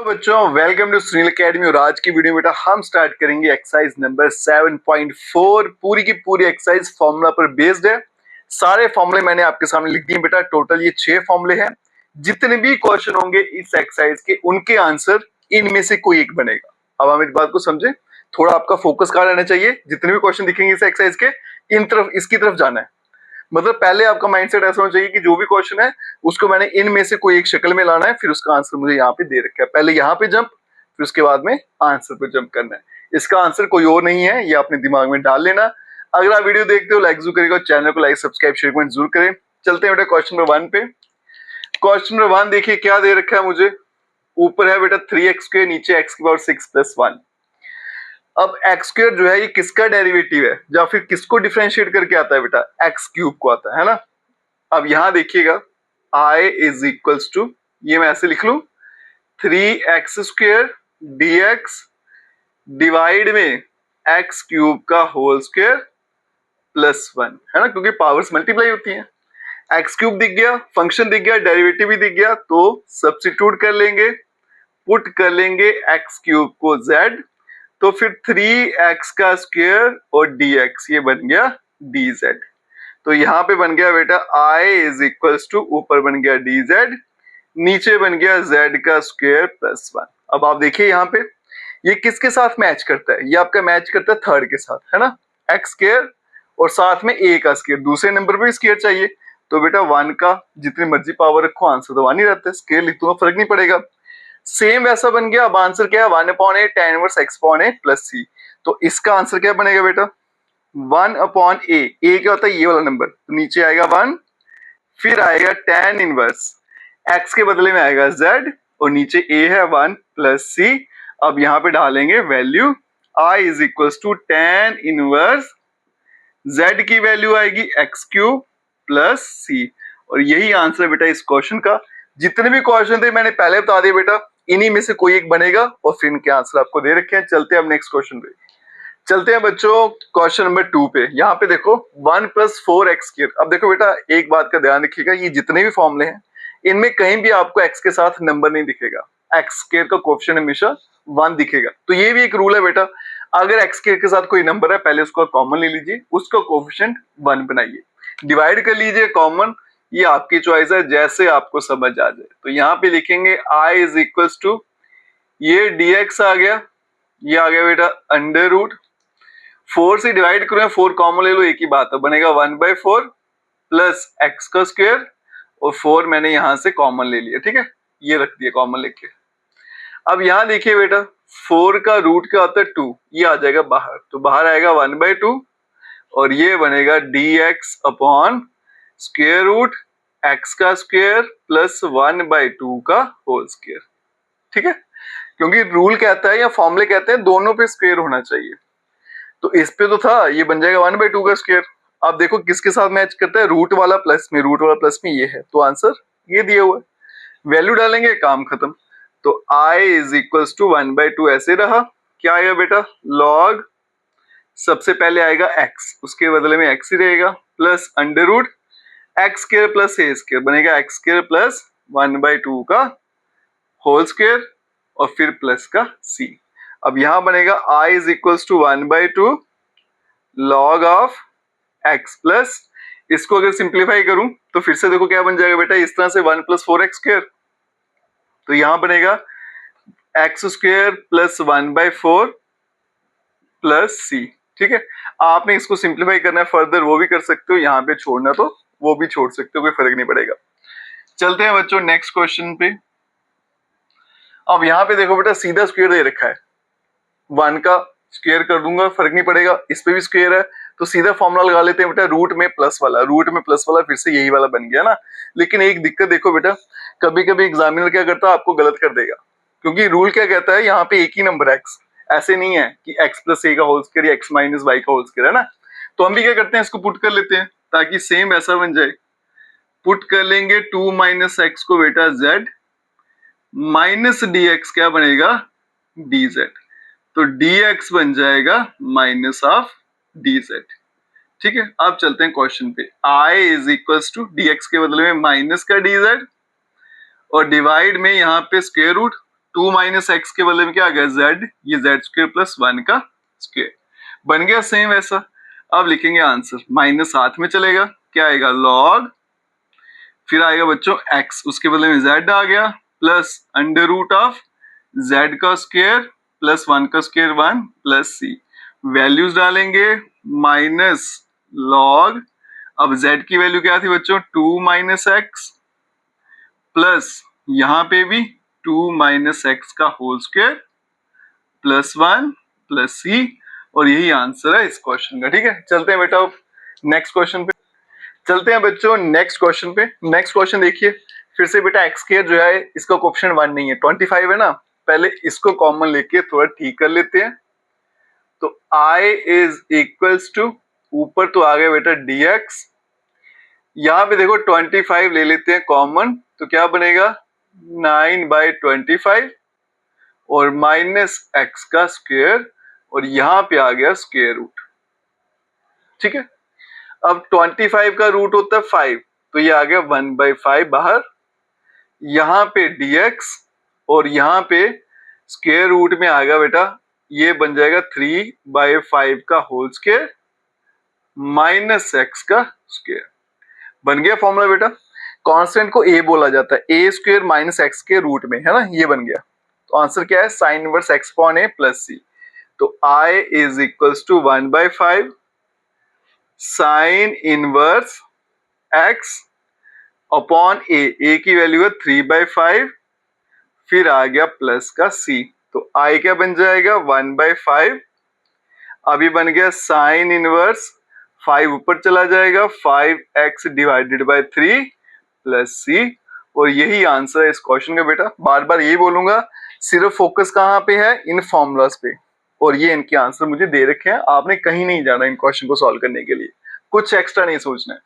बच्चों, welcome to Sunil academy. और आज की वीडियो में बेटा हम स्टार्ट करेंगे एक्सरसाइज नंबर 7.4। पूरी की पूरी एक्सरसाइज फॉर्मूला पर बेस्ड है। सारे फॉर्मूले मैंने आपके सामने लिख दिए बेटा। टोटल ये 6 फॉर्मूले हैं। जितने भी क्वेश्चन होंगे इस एक्सरसाइज के, उनके आंसर इनमें से कोई एक बनेगा। अब हम इस बात को समझे, थोड़ा आपका फोकस कहाँ रहना चाहिए। जितने भी क्वेश्चन दिखेंगे इस एक्सरसाइज के, इन तरफ, इसकी तरफ जाना है। मतलब पहले आपका माइंडसेट ऐसा होना चाहिए कि जो भी क्वेश्चन है उसको मैंने इनमें से कोई एक शक्ल में लाना है, फिर उसका आंसर मुझे यहाँ पे दे रखा है। पहले यहाँ पे जंप, फिर उसके बाद में आंसर पे जंप करना है। इसका आंसर कोई और नहीं है, ये अपने दिमाग में डाल लेना। अगर आप वीडियो देखते हो लाइक जरूर करेगा, चैनल को लाइक सब्सक्राइब शेयर कमेंट जरूर करें। चलते हैं बेटा क्वेश्चन नंबर 1 पे। क्वेश्चन नंबर 1 देखिए क्या दे रखा है मुझे। ऊपर है बेटा 3x², नीचे x⁻6+1। अब एक्स स्क्वायर जो है ये किसका डेरिवेटिव है, या फिर किसको डिफरेंशिएट करके आता है बेटा, एक्स क्यूब को आता है ना। अब यहां देखिएगा i इज इक्वल्स टू, ये मैं ऐसे लिख लू 3x² dx डिवाइड में एक्स क्यूब का होल स्क्वायर +1 है ना, क्योंकि पावर्स मल्टीप्लाई होती हैं। एक्स क्यूब दिख गया, फंक्शन दिख गया, डेरिवेटिव भी दिख गया, तो सब्स्टिट्यूट कर लेंगे, पुट कर लेंगे एक्स क्यूब को z, तो फिर 3x का स्क्वायर और dx ये बन गया dz। तो यहाँ पे बन गया बेटा i इज इक्वल्स टू, ऊपर बन गया dz, नीचे बन गया z का स्क्वायर +1। अब आप देखिए यहाँ पे ये किसके साथ मैच करता है, ये आपका मैच करता है थर्ड के साथ, है ना, x स्क्वायर और साथ में a का स्क्वायर। दूसरे नंबर पे स्क्वायर चाहिए, तो बेटा 1 का जितनी मर्जी पावर रखो, आंसर तो 1 ही रहता है। स्क्वायर लिख दूंगा, फर्क नहीं पड़ेगा। सेम वैसा बन गया। अब आंसर क्या है, 1/a tan inverse x/a plus c। तो इसका आंसर क्या बनेगा बेटा, 1/a। a क्या होता है, ये वाला नंबर, तो नीचे आएगा 1, फिर आएगा tan इनवर्स x के बदले में आएगा z, और नीचे a है 1 प्लस c। अब यहाँ पे डालेंगे value, i is equals to tan inverse z की वैल्यू आएगी x³ प्लस c। और यही आंसर है बेटा इस क्वेश्चन का। जितने भी क्वेश्चन थे मैंने पहले बता दिया बेटा, इन्हीं में से कोई एक बनेगा, और फिर इनके आंसर आपको दे रखे हैं। चलते हैं अब नेक्स्ट क्वेश्चन पे। चलते हैं बच्चों क्वेश्चन नंबर 2 पे। यहाँ पे देखो 1 + 4x²। अब देखो बेटा एक बात का ध्यान रखिएगा, ये जितने भी फॉर्मूले हैं इनमें कहीं भी आपको x के साथ नंबर नहीं दिखेगा। x² का कोएफिशिएंट हमेशा 1 दिखेगा। तो ये भी एक रूल है बेटा, अगर x² के साथ कोई नंबर है पहले उसको कॉमन ले लीजिए, उसका कोएफिशिएंट 1 बनाइए, डिवाइड कर लीजिए कॉमन, ये आपकी चॉइस है, जैसे आपको समझ आ जाए। तो यहाँ पे लिखेंगे i इज इक्वल्स टू, ये dx आ गया, ये आ गया बेटा √4 से डिवाइड करो, 4 कॉमन ले लो, एक ही बात है, बनेगा 1/4 प्लस x का स्क्वायर, और 4 मैंने यहां से कॉमन ले लिया, ठीक है, ये रख दिया कॉमन लेके। अब यहाँ देखिए बेटा 4 का रूट क्या होता है 2, ये आ जाएगा बाहर, तो बाहर आएगा 1/2, और ये बनेगा dx upon square root x का स्क्वायर प्लस 1/2 का होल स्क्वायर, ठीक है, क्योंकि रूल कहता है या फॉर्मूले कहते हैं दोनों पे स्क्वायर होना चाहिए। तो इस पे तो था, ये बन जाएगा 1/2 का स्क्वायर। अब देखो किसके साथ मैच करता है, रूट वाला प्लस में, रूट वाला प्लस में ये है, तो आंसर ये दिया हुआ है, वैल्यू डालेंगे, काम खत्म। तो i इज इक्वल्स टू 1/2 ऐसे रहा। क्या आएगा बेटा, लॉग, सबसे पहले आएगा x, उसके बदले में x ही रहेगा, प्लस √x² प्लस a² बनेगा x² प्लस 1/2 का होल स्क्वायर, और फिर प्लस का c। अब यहां बनेगा i is equals to 1/2 log of x plus, इसको अगर सिंप्लीफाई करूं तो फिर से देखो क्या बन जाएगा बेटा, इस तरह से 1 + 4x², तो यहां बनेगा x² प्लस 1/4 प्लस c, ठीक है। आपने इसको सिंप्लीफाई करना है फर्दर, वो भी कर सकते हो, यहाँ पे छोड़ना तो वो भी छोड़ सकते हो, कोई फर्क नहीं पड़ेगा। चलते हैं बच्चों नेक्स्ट क्वेश्चन पे। अब यहाँ पे देखो बेटा सीधा स्क्वायर दे रखा है, 1 का स्क्वायर कर दूंगा, फर्क नहीं पड़ेगा, इस पे भी स्क्वायर है, तो सीधा फॉर्मूला लगा लेते हैं बेटा, रूट में प्लस वाला फिर से यही वाला बन गया ना। लेकिन एक दिक्कत देखो बेटा, कभी कभी एग्जामिनर क्या करता है, आपको गलत कर देगा, क्योंकि रूल क्या कहता है, यहाँ पे एक ही नंबर x, ऐसे नहीं है कि x + a का होल स्क्वायर या x - y का होल स्क्वायर, है ना। तो हम भी क्या करते हैं, इसको पुट कर लेते हैं ताकि सेम ऐसा बन जाए। पुट कर लेंगे 2 - x को बेटा z, माइनस dx क्या बनेगा dz, तो dx बन जाएगा माइनस ऑफ dz, ठीक है। अब चलते हैं क्वेश्चन पे। i is equals to, dx के बदले में माइनस का dz, और डिवाइड में यहाँ पे स्क्वायर रूट, 2 माइनस एक्स के बदले में क्या आ गया z, ये z स्क्वायर प्लस 1 का स्क्वायर बन गया सेम वैसा। अब लिखेंगे आंसर, माइनस साथ में चलेगा, क्या आएगा log, फिर आएगा बच्चों x, उसके बदले में z आ गया, plus under root of z का स्क्वायर प्लस 1 का स्क्वायर 1 प्लस c, वैल्यूज डालेंगे, माइनस log, अब z की वैल्यू क्या थी बच्चों 2 माइनस एक्स, प्लस यहां पे भी 2 माइनस एक्स का whole square plus 1 plus c, और यही आंसर है इस क्वेश्चन का। ठीक है, चलते हैं बेटा नेक्स्ट क्वेश्चन पे। चलते हैं बच्चों नेक्स्ट क्वेश्चन पे। नेक्स्ट क्वेश्चन देखिए, फिर से बेटा एक्स स्क्वायर जो है इसका कोएफिशिएंट 1 नहीं है, 25 है ना, पहले इसको कॉमन लेके थोड़ा ठीक कर लेते हैं। तो i इज इक्वल्स टू, ऊपर तो आ गया बेटा dx, यहां पे देखो 25 ले लेते हैं कॉमन, तो क्या बनेगा 9/25 और माइनस एक्स का स्क्वायर, और यहां पे आ गया स्क्वायर रूट। ठीक है, अब 25 का रूट होता है 5, तो ये आ गया 1/5 बाहर, यहां पे dx और यहां पे स्क्वायर रूट में आ गया बेटा, ये बन जाएगा 3/5 का होल स्क्वायर माइनस एक्स का स्क्वायर। बन गया फॉर्मूला बेटा। कांस्टेंट को a बोला जाता है, a स्क्वायर माइनस एक्स के रूट में, है ना, ये बन गया। तो आंसर क्या है, sine inverse x upon a plus c। तो i is equals to 1/5 sine inverse x upon a की वैल्यू है 3/5, फिर आ गया प्लस का c, तो i क्या बन जाएगा 1/5, अभी बन गया साइन इनवर्स 5 ऊपर चला जाएगा 5x divided by 3 plus c, और यही आंसर है इस क्वेश्चन का बेटा। बार बार यही बोलूंगा, सिर्फ फोकस कहाँ पे है, इन फॉर्मूलाज पे, और ये इनके आंसर मुझे दे रखे हैं, आपने कहीं नहीं जाना इन क्वेश्चन को सॉल्व करने के लिए, कुछ एक्स्ट्रा नहीं सोचना है।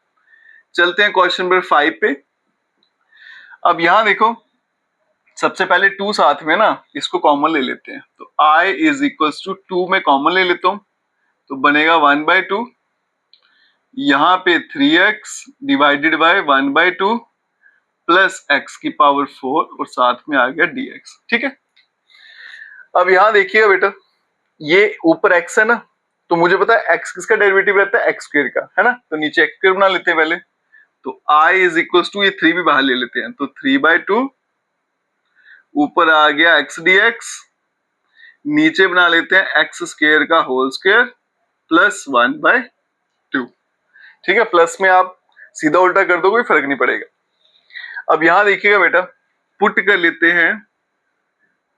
चलते हैं क्वेश्चन नंबर 5 पे। अब यहां देखो, सबसे पहले 2 साथ में ना, इसको कॉमन ले लेते हैं, तो i इज इक्वल्स टू 2 में कॉमन ले लेता हूं, तो बनेगा 1/2, यहां पे 3x divided by 1/2 plus x की पावर 4 और साथ में आ गया dx। ठीक है, अब यहां देखिएगा बेटा, ये ऊपर x है ना, तो मुझे पता है x किसका डेरिवेटिव रहता है, x स्क्वायर का, है ना, तो नीचे x स्क्वायर बना लेते हैं पहले, तो i इज इक्वल्स टू, ये 3 भी बाहर ले लेते हैं, तो 3/2, ऊपर आ गया x dx, नीचे बना लेते हैं x स्क्वायर का होल स्क्वायर प्लस 1/2। ठीक है, प्लस में आप सीधा उल्टा कर दो, कोई फर्क नहीं पड़ेगा। अब यहां देखिएगा बेटा, पुट कर लेते हैं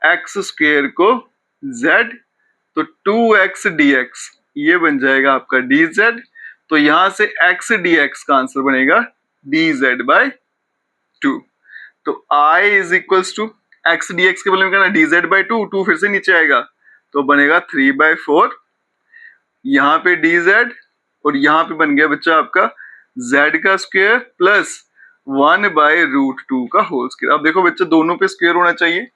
x स्क्वायर को z, तो 2x dx ये बन जाएगा आपका dz, तो यहां से x dx का आंसर बनेगा dz/2। तो i is equals to, x dx के बदले में कहना dz/2, 2 फिर से नीचे आएगा, तो बनेगा 3/4, यहाँ पे dz, और यहाँ पे बन गया बच्चा आपका z का स्क्वायर प्लस 1/√2 का होल स्क्वायर। अब देखो बच्चा, दोनों पे स्क्वायर होना चाहिए,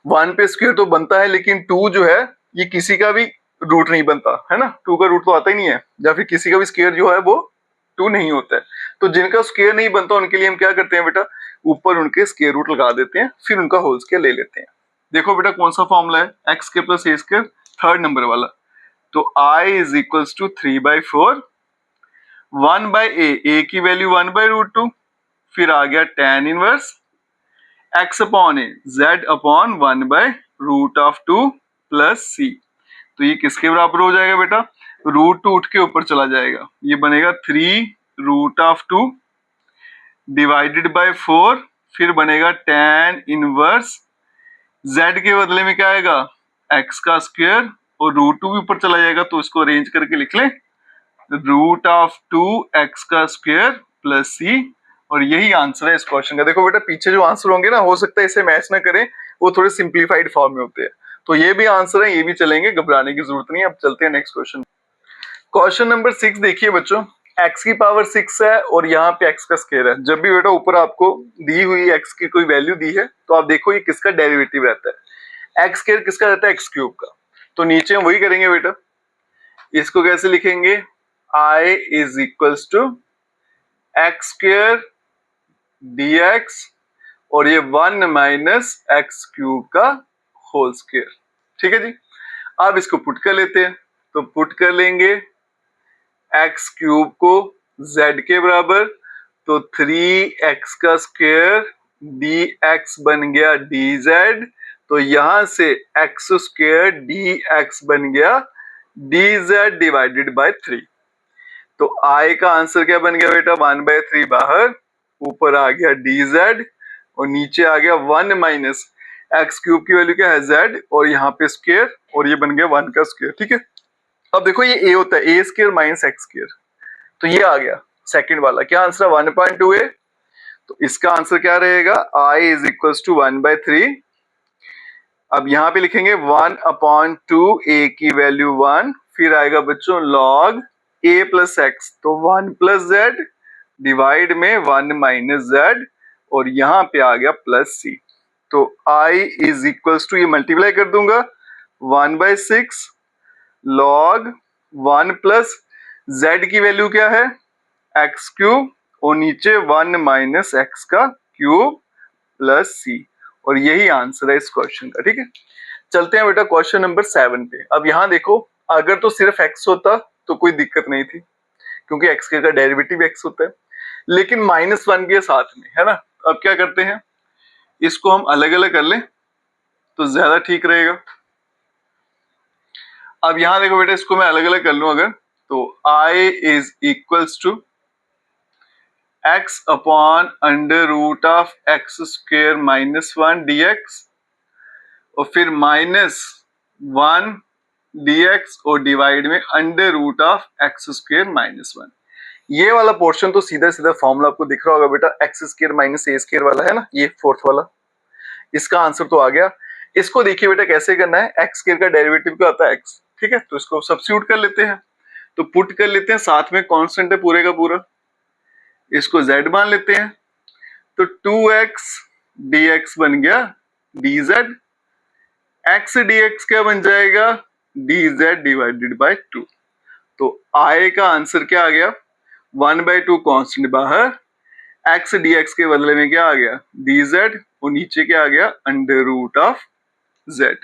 1 पे स्क्वायर तो बनता है, लेकिन 2 जो है ये किसी का भी रूट नहीं बनता, है ना, 2 का रूट तो आता ही नहीं है, या फिर किसी का भी स्क्वायर जो है वो 2 नहीं होता है। तो जिनका स्क्वायर नहीं बनता उनके लिए हम क्या करते हैं बेटा, ऊपर उनके स्क्वायर रूट लगा देते हैं, फिर उनका होल स्क्वायर ले लेते हैं। देखो बेटा कौन सा फॉर्मूला है, एक्स के प्लस ए स्क्वायर, थर्ड नंबर वाला, तो i is equals to 3/4, 1/a की वैल्यू 1/√2, फिर आ गया tan इनवर्स x अपॉन ए, z अपॉन 1/√2 प्लस c, तो ये किसके बराबर हो जाएगा बेटा, √2 उठ के ऊपर चला जाएगा, ये बनेगा 3√2 डिवाइडेड बाय 4, फिर बनेगा tan इनवर्स, z के बदले में क्या आएगा x का स्क्वायर, और √2 भी ऊपर चला जाएगा, तो इसको अरेंज करके लिख लें, √2x का स्क्वायर प्लस c, और यही आंसर है इस क्वेश्चन का। देखो बेटा, पीछे जो आंसर होंगे ना, हो सकता है इसे मैच ना करें, वो थोड़े सिंप्लीफाइड फॉर्म में होते हैं, तो ये भी आंसर है, ये भी चलेंगे, घबराने की जरूरत नहीं है। अब चलते हैं नेक्स्ट क्वेश्चन। क्वेश्चन नंबर 6 देखिए बच्चों, x की पावर 6 है और यहाँ पे x का स्क्वायर है। जब भी बेटा ऊपर आपको दी हुई x की कोई वैल्यू दी है, तो आप देखो ये किसका डेरिवेटिव रहता है, x स्क्वायर किसका रहता है, x क्यूब का, तो नीचे हम वही करेंगे बेटा। इसको कैसे लिखेंगे, i is equals to x square dx और ये 1 माइनस एक्स क्यूब का होल स्क्वायर। ठीक है जी। अब इसको पुट कर लेते हैं, तो पुट कर लेंगे एक्स क्यूब को z के बराबर, तो 3x का स्क्वायर dx बन गया dz, तो यहां से एक्स स्क्वायर dx बन गया dz डिवाइडेड बाय 3। तो I का आंसर क्या बन गया बेटा, 1/3 बाहर, ऊपर आ गया dz और नीचे आ गया 1 माइनस एक्स क्यूब की वैल्यू क्या है z, और यहाँ पे स्क्वायर, और ये बन गया 1 का स्क्वायर। ठीक है। अब देखो ये a होता है a square minus x square, तो ये आ गया सेकंड वाला। क्या आंसर है 1.2a, तो इसका आंसर क्या रहेगा, I इज इक्वल टू 1/3। अब यहाँ पे लिखेंगे 1/2 a की वैल्यू 1, फिर आएगा बच्चों log a प्लस एक्स, तो 1 प्लस जेड डिवाइड में 1 माइनस जेड, और यहाँ पे आ गया प्लस c। तो I इज इक्वल टू, ये मल्टीप्लाई कर दूंगा, 1/6 log 1 प्लस z की वैल्यू क्या है एक्स क्यूब, और नीचे 1 माइनस एक्स का क्यूब प्लस c, और यही आंसर है इस क्वेश्चन का। ठीक है। चलते हैं बेटा क्वेश्चन नंबर 7 पे। अब यहाँ देखो, अगर तो सिर्फ x होता तो कोई दिक्कत नहीं थी, क्योंकि x का डेरिवेटिव x होता है, लेकिन -1 भी है साथ में, है ना। अब क्या करते हैं, इसको हम अलग अलग कर लें तो ज्यादा ठीक रहेगा। अब यहाँ देखो बेटा, इसको मैं अलग अलग कर लूं अगर, तो I is equals to x upon under root of X square minus 1 dx, और फिर -1 dx और डिवाइड में under root of X square minus 1। ये वाला पोर्शन तो सीधा सीधा फॉर्मूला आपको दिख रहा होगा बेटा, x square minus a square वाला है ना, ये फोर्थ वाला। इसका आंसर तो आ गया। इसको देखिए बेटा कैसे करना है, एक्स स्क्वायर का डेरिवेटिव क्या होता है एक्स। ठीक है, तो इसको सब्स्टिट्यूट कर लेते हैं, तो पुट कर लेते हैं, साथ में कांस्टेंट है पूरे का पूरा, इसको z मान लेते हैं, तो 2x dx बन गया dz, x dx क्या बन जाएगा dz डिवाइडेड बाय 2। तो I का आंसर क्या आ गया, 1/2 कांस्टेंट बाहर, x dx के बदले में क्या आ गया dz, और नीचे क्या आ गया अंडर रूट ऑफ z,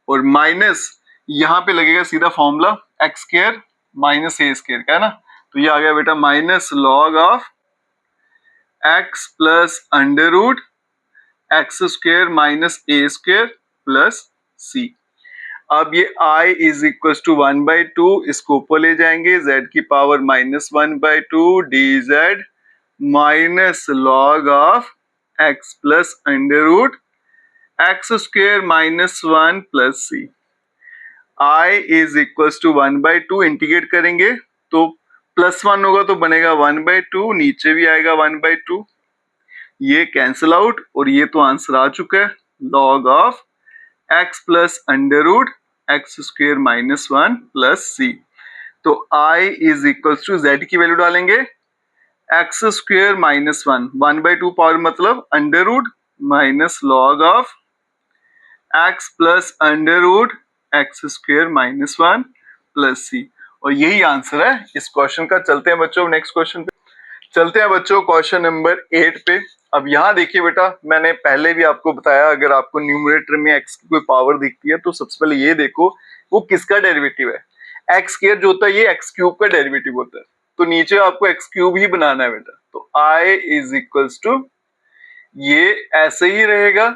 और माइनस यहाँ पे लगेगा सीधा formula x square minus a square का, है ना। तो ये आ गया बेटा minus log of x plus under root x square minus a square plus c. अब ये I इज इक्वल टू 1/2, इसको ऊपर ले जाएंगे, z की power -1/2 dz minus log of x plus under root x square minus 1 plus c. I is equal to 1/2, integrate करेंगे तो +1 होगा तो बनेगा 1/2, नीचे भी आएगा 1/2, ये कैंसिल आउट, और ये तो आंसर आ चुका है log of x plus under root x square minus 1 plus c. तो I is equal to z की वैल्यू डालेंगे एक्स स्क्वायर माइनस 1/2 पावर मतलब under root minus log of x plus under root x square minus 1 plus c, और यही answer है इस question का। चलते हैं बच्चों नेक्स्ट क्वेश्चन पे। चलते हैं बच्चों क्वेश्चन नंबर 8 पे। अब यहाँ देखिए बेटा, मैंने पहले भी आपको बताया, अगर आपको न्यूमरेटर में x की कोई पावर दिखती है तो सबसे पहले ये देखो वो किसका डेरिवेटिव है। एक्स स्क्वायर जो होता है ये एक्स क्यूब का डेरिवेटिव होता है, तो नीचे आपको एक्स क्यूब ही बनाना है बेटा। तो I इज इक्वल्स टू, ये ऐसे ही रहेगा,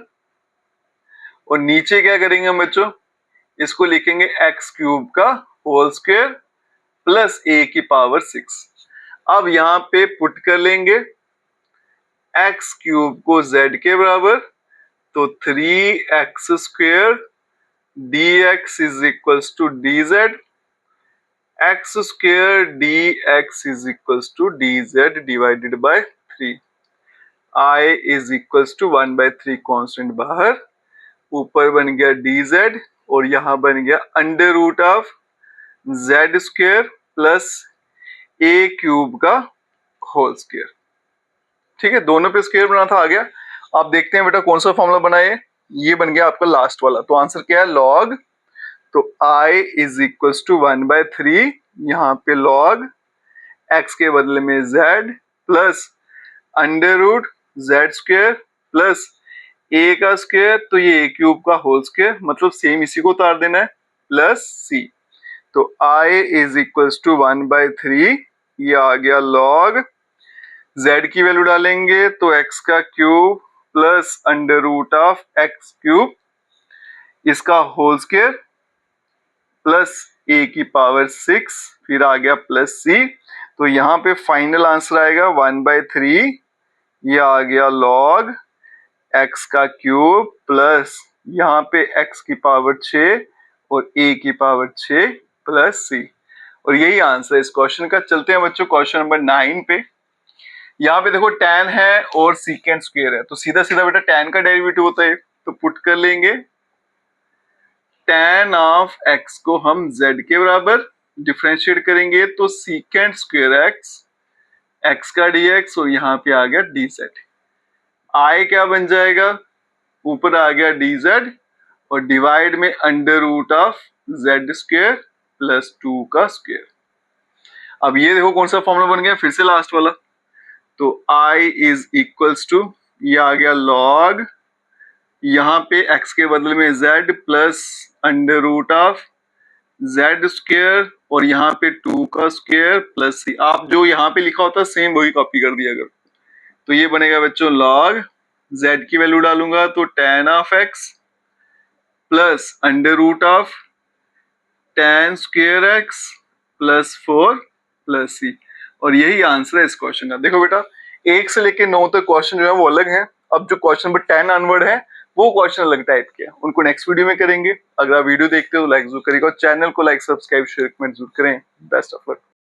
और नीचे क्या करेंगे हम बच्चों, इसको लिखेंगे एक्स क्यूब का होल स्क्वायर प्लस a की पावर 6। अब यहाँ पे पुट कर लेंगे एक्स क्यूब को z के बराबर, तो 3x square dx is equals to dz, X square dx is equals to dz divided by 3। I is equals to 1/3 constant बाहर, ऊपर बन गया dz, और यहां बन गया under root of z square plus a cube का होल स्क्वायर। ठीक है, दोनों पे स्क्वायर बना था, आ गया। अब देखते हैं बेटा कौन सा फॉर्मूला बना ये बन गया आपका लास्ट वाला। तो आंसर क्या है लॉग, तो I इज इक्वल्स टू 1/3, यहाँ पे लॉग x के बदले में z plus under root z square plus a का स्क्वायर, तो ये ए क्यूब का होल स्क्वायर, मतलब सेम इसी को उतार देना है, प्लस सी। तो आई इज इक्वल्स टू 1/3, ये आ गया लॉग, z की वैल्यू डालेंगे तो x का cube plus under root of x cube, इसका होल स्क्वायर प्लस a की पावर 6, फिर आ गया प्लस c। तो यहाँ पे फाइनल आंसर आएगा 1/3, ये आ गया लॉग x का क्यूब प्लस यहाँ पे x की पावर 6 और a की पावर 6 प्लस c। और यही आंसर है इस क्वेश्चन का। चलते हैं बच्चों क्वेश्चन नंबर 9 पे। यहाँ पे देखो tan है और सीकेंट स्क्वायर है, तो सीधा सीधा बेटा tan का डेरिवेटिव होता है, तो पुट कर लेंगे tan ऑफ x को हम z के बराबर डिफरेंशिएट करेंगे, तो सीकेंट स्क्वायर x का dx और यहाँ पे आ गया dz। i क्या बन जाएगा, ऊपर आ गया dz और डिवाइड में under root of z square plus 2 का स्क्वायर। अब ये देखो कौन सा फॉर्मूला बन गया, फिर से लास्ट वाला, तो i इज इक्वल्स टू, ये आ गया लॉग, यहाँ पे x के बदले में z plus under root of z square और यहाँ पे 2 का स्क्वायर प्लस c। आप जो यहाँ पे लिखा होता है सेम वही कॉपी कर दिया अगर, तो ये बनेगा बच्चों लॉग, z की वैल्यू डालूंगा तो tan of x plus under root of tan square x plus 4 plus c। और यही आंसर है इस क्वेश्चन का। देखो बेटा 1 से लेकर 9 तक क्वेश्चन जो है वो अलग है, अब जो क्वेश्चन नंबर 10 अनवर्ड है वो क्वेश्चन अलग टाइप के हैं, उनको नेक्स्ट वीडियो में करेंगे। अगर आप वीडियो देखते हो तो लाइक जरूर करिएगा और चैनल को लाइक सब्सक्राइब शेयर कमेंट जरूर करें। Best of luck.